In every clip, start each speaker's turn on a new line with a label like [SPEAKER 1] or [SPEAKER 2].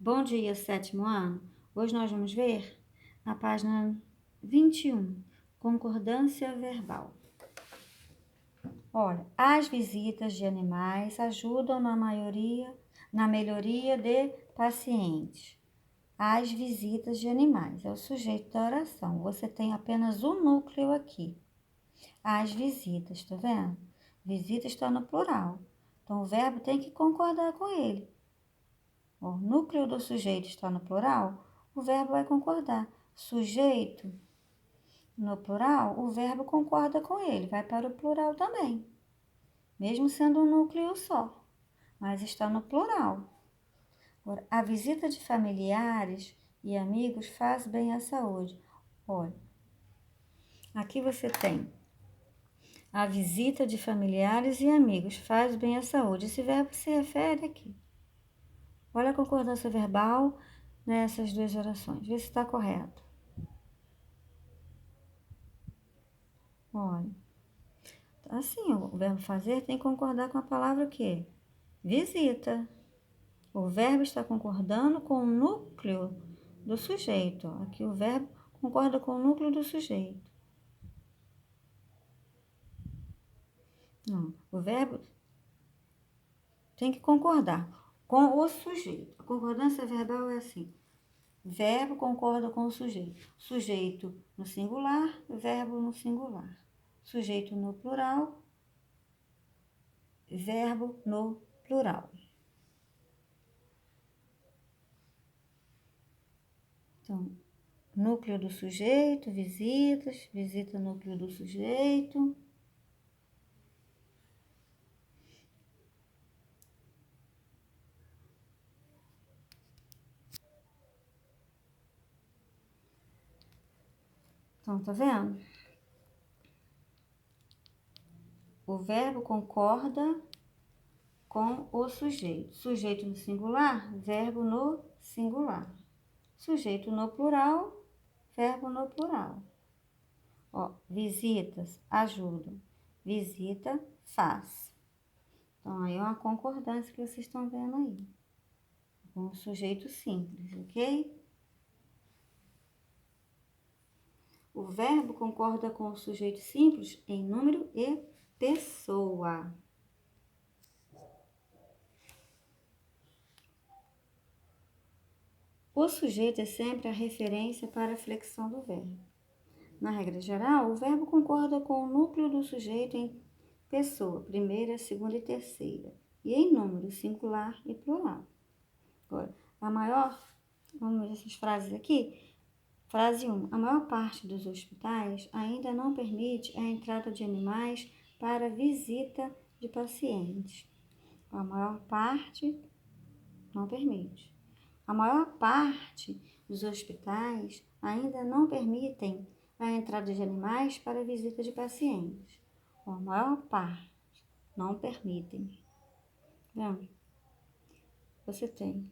[SPEAKER 1] Bom dia, sétimo ano. Hoje nós vamos ver a página 21, concordância verbal. Olha, as visitas de animais ajudam na melhoria de pacientes. As visitas de animais é o sujeito da oração. Você tem apenas um núcleo aqui. As visitas, tá vendo? Visita está no plural. Então o verbo tem que concordar com ele. O núcleo do sujeito está no plural, o verbo vai concordar. Sujeito, no plural, o verbo concorda com ele, vai para o plural também. Mesmo sendo um núcleo só, mas está no plural. Agora, a visita de familiares e amigos faz bem à saúde. Olha, aqui você tem a visita de familiares e amigos faz bem à saúde. Esse verbo se refere aqui. Olha a concordância verbal nessas duas orações. Vê se está correto. Olha, assim, o verbo fazer tem que concordar com a palavra o quê? Visita. O verbo está concordando com o núcleo do sujeito. Aqui o verbo concorda com o núcleo do sujeito. Não, o verbo tem que concordar com o sujeito. A concordância verbal é assim. Verbo concorda com o sujeito. Sujeito no singular, verbo no singular. Sujeito no plural, verbo no plural. Então, núcleo do sujeito, visitas, visita núcleo do sujeito. Então, tá vendo? O verbo concorda com o sujeito. Sujeito no singular, verbo no singular. Sujeito no plural, verbo no plural. Ó, visitas ajudam. Visita faz. Então, aí é uma concordância que vocês estão vendo aí. Com o sujeito simples, ok? O verbo concorda com o sujeito simples em número e pessoa. O sujeito é sempre a referência para a flexão do verbo. Na regra geral, o verbo concorda com o núcleo do sujeito em pessoa, primeira, segunda e terceira, e em número singular e plural. Agora, vamos ver essas frases aqui. Frase 1. A maior parte dos hospitais ainda não permite a entrada de animais para visita de pacientes. A maior parte não permite. A maior parte dos hospitais ainda não permitem a entrada de animais para visita de pacientes. A maior parte não permitem. Vamos? Você tem.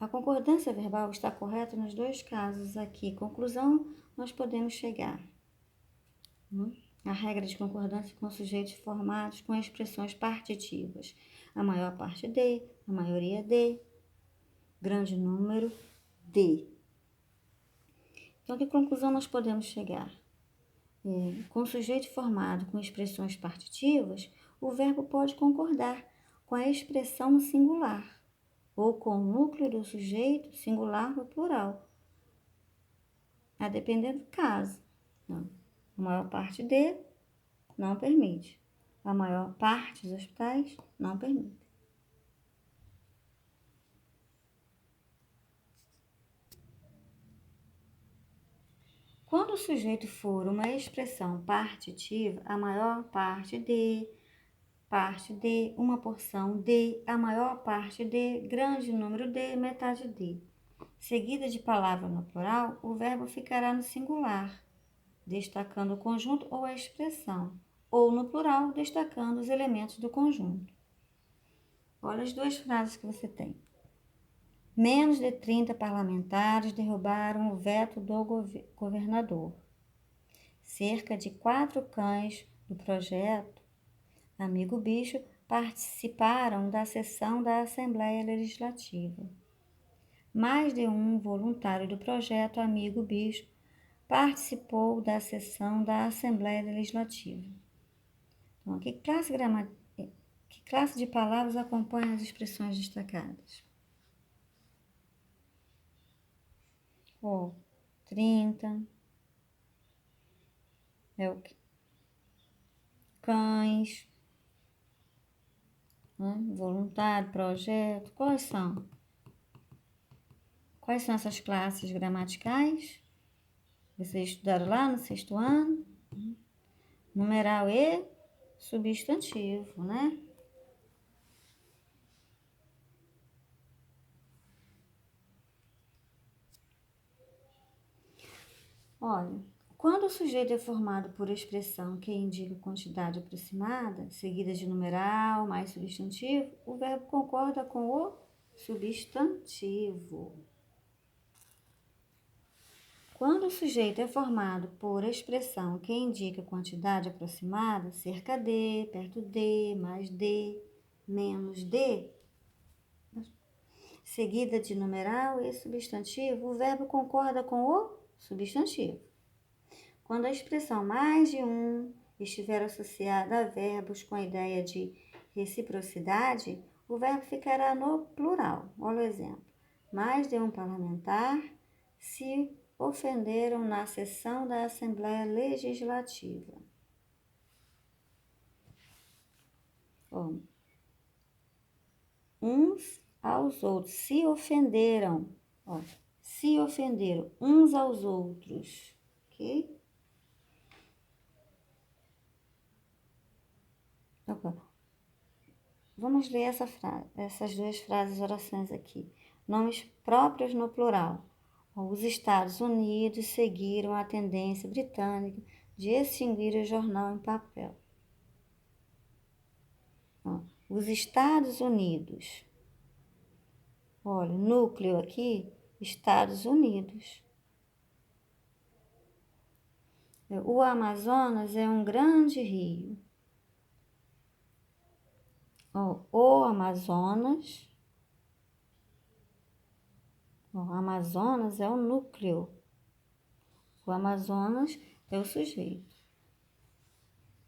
[SPEAKER 1] A concordância verbal está correta nos dois casos aqui. Conclusão, nós podemos chegar. A regra de concordância com sujeitos formados com expressões partitivas. A maior parte de, a maioria de, grande número de. Então, que conclusão nós podemos chegar? Com sujeito formado com expressões partitivas, o verbo pode concordar com a expressão no singular ou com o núcleo do sujeito singular ou plural, a depender do caso. Não. A maior parte de não permite. A maior parte dos hospitais não permite. Quando o sujeito for uma expressão partitiva, a maior parte de, uma porção de, a maior parte de, grande número de, metade de. Seguida de palavra no plural, o verbo ficará no singular, destacando o conjunto ou a expressão, ou no plural, destacando os elementos do conjunto. Olha as duas frases que você tem. Menos de 30 parlamentares derrubaram o veto do governador. Cerca de 4 cães do projeto Amigo Bicho participaram da sessão da Assembleia Legislativa. Mais de um voluntário do projeto Amigo Bispo participou da sessão da Assembleia Legislativa. Então, que classe de palavras acompanha as expressões destacadas? 30. É o que? Cães. Voluntário, projeto. Quais são? Quais são essas classes gramaticais? Vocês estudaram lá no 6º ano? Numeral e substantivo, né? Olha, quando o sujeito é formado por expressão que indica quantidade aproximada, seguida de numeral mais substantivo, o verbo concorda com o substantivo. Quando o sujeito é formado por expressão que indica quantidade aproximada, cerca de, perto de, mais de, menos de, seguida de numeral e substantivo, o verbo concorda com o substantivo. Quando a expressão mais de um estiver associada a verbos com a ideia de reciprocidade, o verbo ficará no plural. Olha o exemplo. Mais de um parlamentar se ofenderam na sessão da Assembleia Legislativa. Uns aos outros se ofenderam. Se ofenderam uns aos outros. Ok? Vamos ler essas duas frases, orações aqui. Nomes próprios no plural. Os Estados Unidos seguiram a tendência britânica de extinguir o jornal em papel. Os Estados Unidos. Olha, núcleo aqui, Estados Unidos. O Amazonas é um grande rio. O Amazonas. O Amazonas é o núcleo. O Amazonas é o sujeito.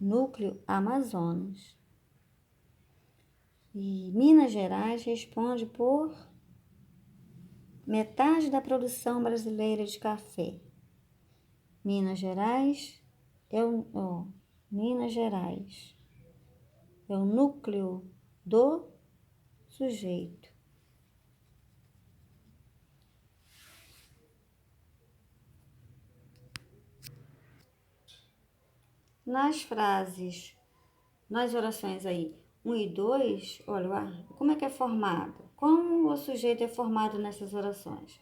[SPEAKER 1] Núcleo Amazonas. E Minas Gerais responde por metade da produção brasileira de café. Minas Gerais é Minas Gerais é o núcleo do sujeito. Nas frases, nas orações aí 1 e 2, olha, como é que é formado? Como o sujeito é formado nessas orações?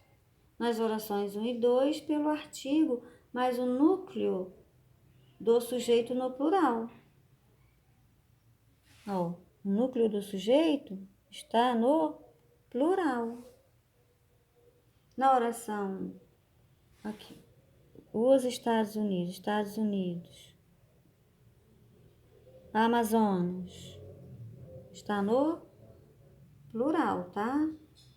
[SPEAKER 1] Nas orações 1 e 2, pelo artigo, mais o núcleo do sujeito no plural. O núcleo do sujeito está no plural. Na oração, aqui, os Estados Unidos. Amazonas está no plural, tá?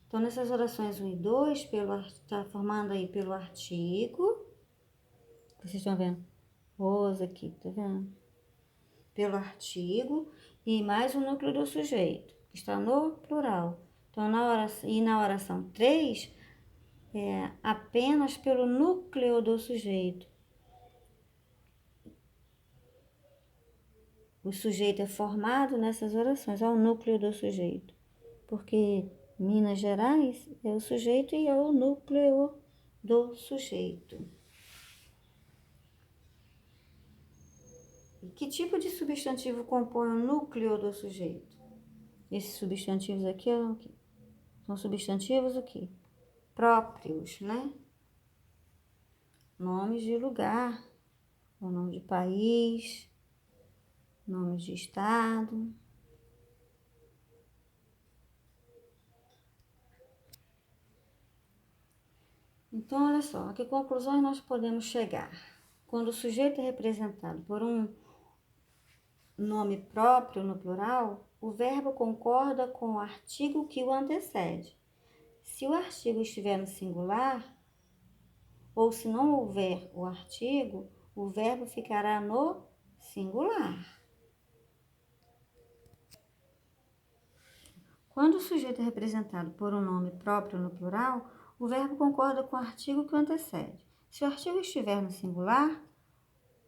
[SPEAKER 1] Então, nessas orações 1 e 2, está formando aí pelo artigo. Vocês estão vendo? Os aqui, tá vendo? Pelo artigo e mais o núcleo do sujeito, que está no plural. Então, na oração 3, é apenas pelo núcleo do sujeito. O sujeito é formado nessas orações, é o núcleo do sujeito. Porque Minas Gerais é o sujeito e é o núcleo do sujeito. E que tipo de substantivo compõe o núcleo do sujeito? Esses substantivos aqui são substantivos o quê? Próprios, né? Nomes de lugar, o nome de país, nomes de estado. Então, olha só, a que conclusões nós podemos chegar? Quando o sujeito é representado por um nome próprio no plural, o verbo concorda com o artigo que o antecede. Se o artigo estiver no singular, ou se não houver o artigo, o verbo ficará no singular. Quando o sujeito é representado por um nome próprio no plural, o verbo concorda com o artigo que o antecede. Se o artigo estiver no singular,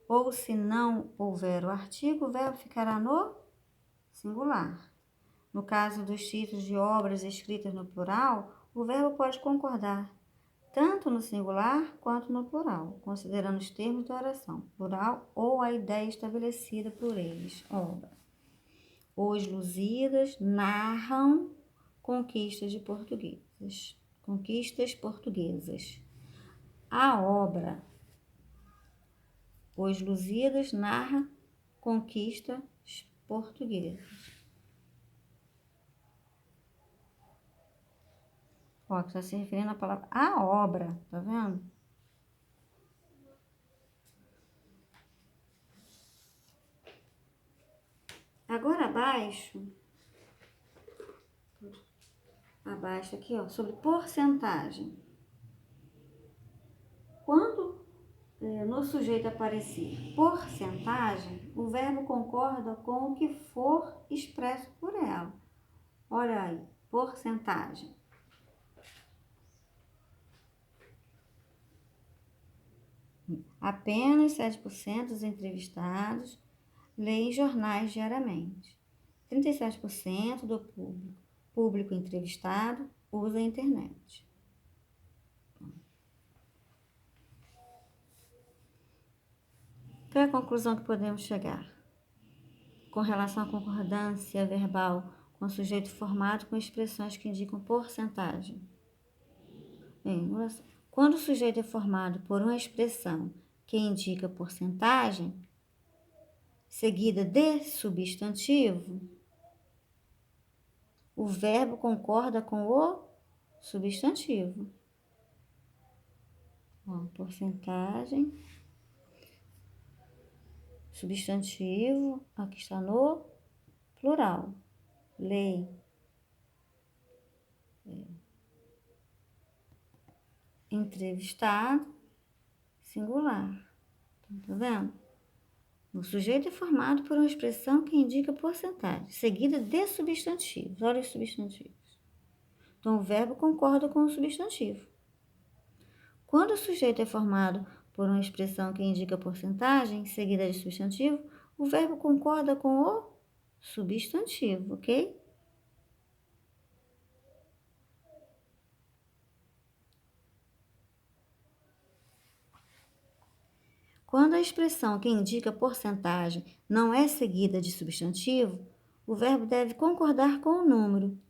[SPEAKER 1] ou se não houver o artigo, o verbo ficará no singular. No caso dos títulos de obras escritas no plural, o verbo pode concordar tanto no singular quanto no plural, considerando os termos da oração, plural ou a ideia estabelecida por eles. Obra. Os Lusíadas narram conquistas portuguesas. A obra Os Lusíadas narra conquistas portuguesas. Ó, que está se referindo à palavra a obra, tá vendo? Agora abaixo aqui, ó, sobre porcentagem. Quando no sujeito aparecer porcentagem, o verbo concorda com o que for expresso por ela. Olha aí, porcentagem. Apenas 7% dos entrevistados leem jornais diariamente. 37% do público entrevistado usa a internet. Qual é a conclusão que podemos chegar? Com relação à concordância verbal com o sujeito formado com expressões que indicam porcentagem. Bem, quando o sujeito é formado por uma expressão que indica porcentagem, seguida de substantivo, o verbo concorda com o substantivo. Ó, porcentagem, substantivo, aqui está no plural. Lei. Entrevistado, singular. Tá vendo? O sujeito é formado por uma expressão que indica porcentagem, seguida de substantivos. Olha os substantivos. Então, o verbo concorda com o substantivo. Quando o sujeito é formado por uma expressão que indica porcentagem, seguida de substantivo, o verbo concorda com o substantivo, ok? Quando a expressão que indica porcentagem não é seguida de substantivo, o verbo deve concordar com o número.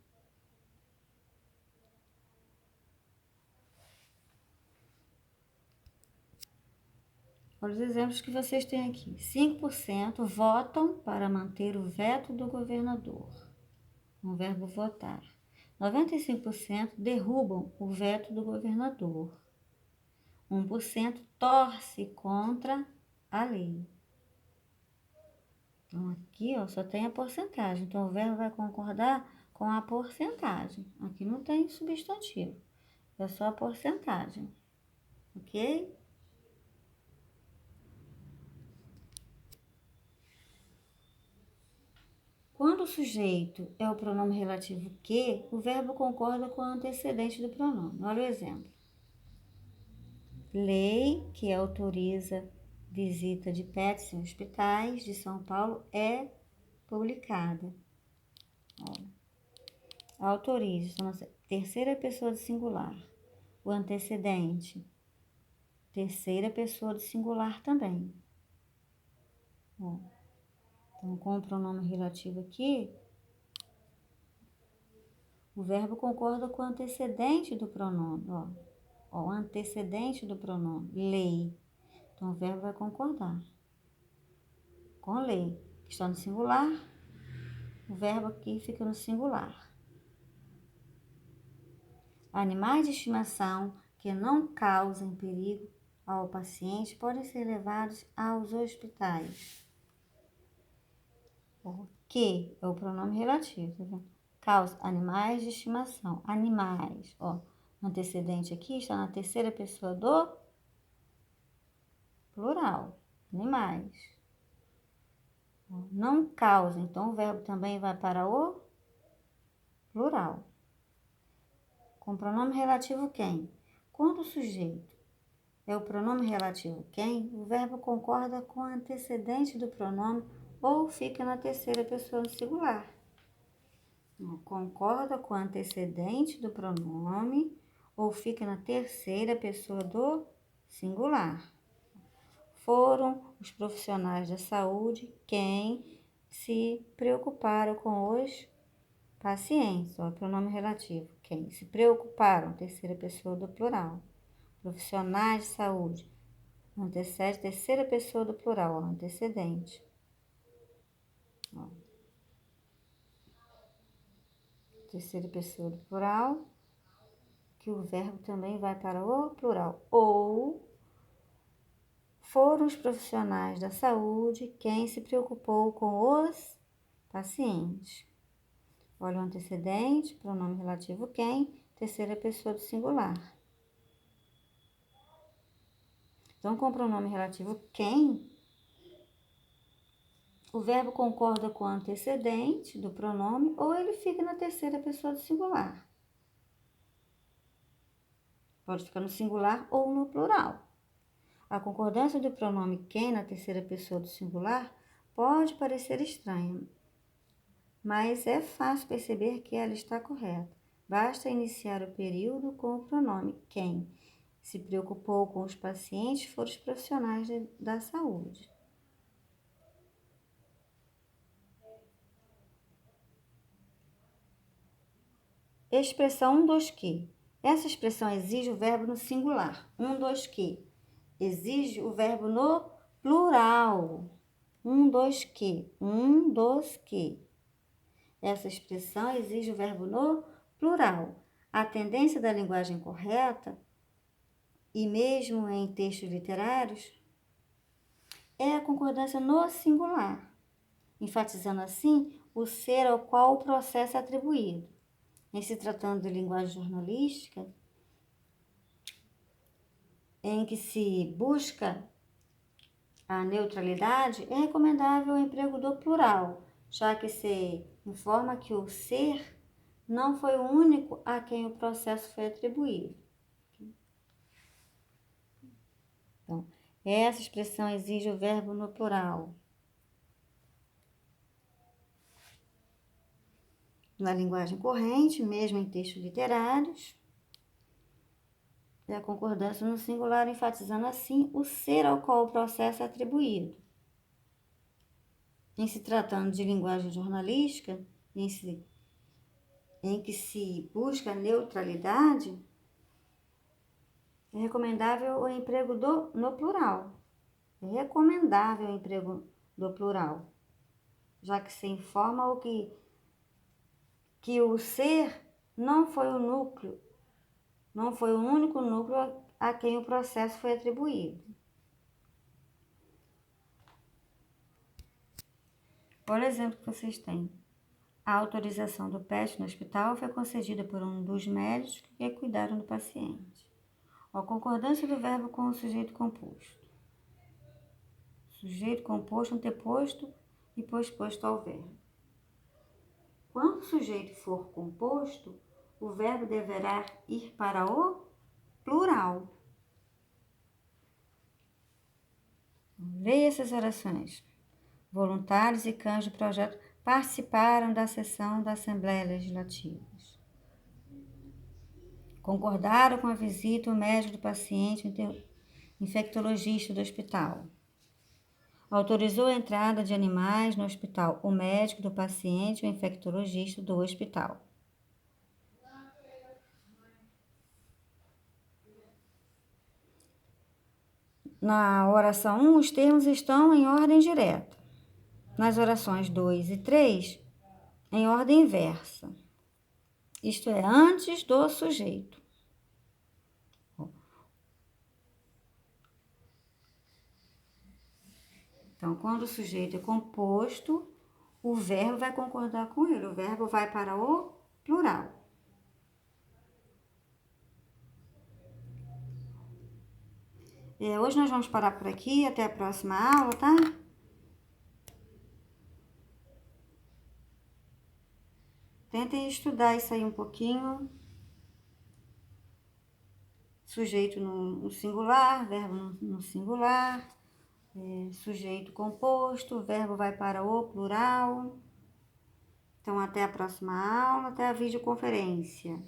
[SPEAKER 1] Olha os exemplos que vocês têm aqui. 5% votam para manter o veto do governador. O verbo votar. 95% derrubam o veto do governador. 1% torce contra a lei. Então, aqui ó, só tem a porcentagem. Então, o verbo vai concordar com a porcentagem. Aqui não tem substantivo. É só a porcentagem. Ok? Quando o sujeito é o pronome relativo que, o verbo concorda com o antecedente do pronome. Olha o exemplo. Lei que autoriza visita de pets em hospitais de São Paulo é publicada. Olha. Autoriza, então, terceira pessoa do singular. O antecedente, terceira pessoa do singular também. Ó. Então, com o pronome relativo aqui, o verbo concorda com o antecedente do pronome. Ó, o antecedente do pronome, lei. Então, o verbo vai concordar com lei, que está no singular. O verbo aqui fica no singular. Animais de estimação que não causem perigo ao paciente podem ser levados aos hospitais. O que é o pronome relativo, tá vendo? Causa, animais de estimação. Animais, ó. O antecedente aqui está na terceira pessoa do plural. Animais. Não causa, então o verbo também vai para o plural. Com o pronome relativo quem? Quando o sujeito é o pronome relativo quem, o verbo concorda com o antecedente do pronome ou fica na terceira pessoa do singular. Concorda com o antecedente do pronome ou fica na terceira pessoa do singular. Foram os profissionais da saúde quem se preocuparam com os pacientes. Ó, pronome relativo. Quem se preocuparam, terceira pessoa do plural. Profissionais de saúde. Antecede, terceira pessoa do plural, ó, antecedente. Ó. Terceira pessoa do plural, que o verbo também vai para o plural. Ou foram os profissionais da saúde quem se preocupou com os pacientes. Olha o antecedente, pronome relativo quem, terceira pessoa do singular. Então, com o pronome relativo quem, o verbo concorda com o antecedente do pronome ou ele fica na terceira pessoa do singular. Pode ficar no singular ou no plural. A concordância do pronome quem na terceira pessoa do singular pode parecer estranha, mas é fácil perceber que ela está correta. Basta iniciar o período com o pronome quem. Se preocupou com os pacientes foram os profissionais da saúde. Expressão 1, 2, que. Essa expressão exige o verbo no singular. 1, 2, que. Exige o verbo no plural. 1, 2, que. 1, 2, que. Essa expressão exige o verbo no plural. A tendência da linguagem correta, e mesmo em textos literários, é a concordância no singular, enfatizando assim o ser ao qual o processo é atribuído. Em se tratando de linguagem jornalística, em que se busca a neutralidade, é recomendável o emprego do plural, já que se informa que o ser não foi o único a quem o processo foi atribuído. Então, essa expressão exige o verbo no plural. Na linguagem corrente, mesmo em textos literários, é a concordância no singular, enfatizando assim o ser ao qual o processo é atribuído. Em se tratando de linguagem jornalística, em que se busca neutralidade, é recomendável o emprego no plural. É recomendável o emprego do plural, já que se informa que o ser não foi o núcleo, não foi o único núcleo a quem o processo foi atribuído. Por exemplo, que vocês têm. A autorização do PET no hospital foi concedida por um dos médicos que cuidaram do paciente. A concordância do verbo com o sujeito composto. Sujeito composto, anteposto e posposto ao verbo. Quando o sujeito for composto, o verbo deverá ir para o plural. Leia essas orações. Voluntários e cães do projeto participaram da sessão da Assembleia Legislativa. Concordaram com a visita o médico do paciente, o infectologista do hospital. Autorizou a entrada de animais no hospital, o médico do paciente, o infectologista do hospital. Na oração 1, os termos estão em ordem direta. Nas orações 2 e 3, em ordem inversa. Isto é, antes do sujeito. Então, quando o sujeito é composto, o verbo vai concordar com ele, o verbo vai para o plural. Hoje nós vamos parar por aqui, até a próxima aula, tá? Tentem estudar isso aí um pouquinho. Sujeito no singular, verbo no singular, sujeito composto, o verbo vai para o plural. Então, até a próxima aula, até a videoconferência.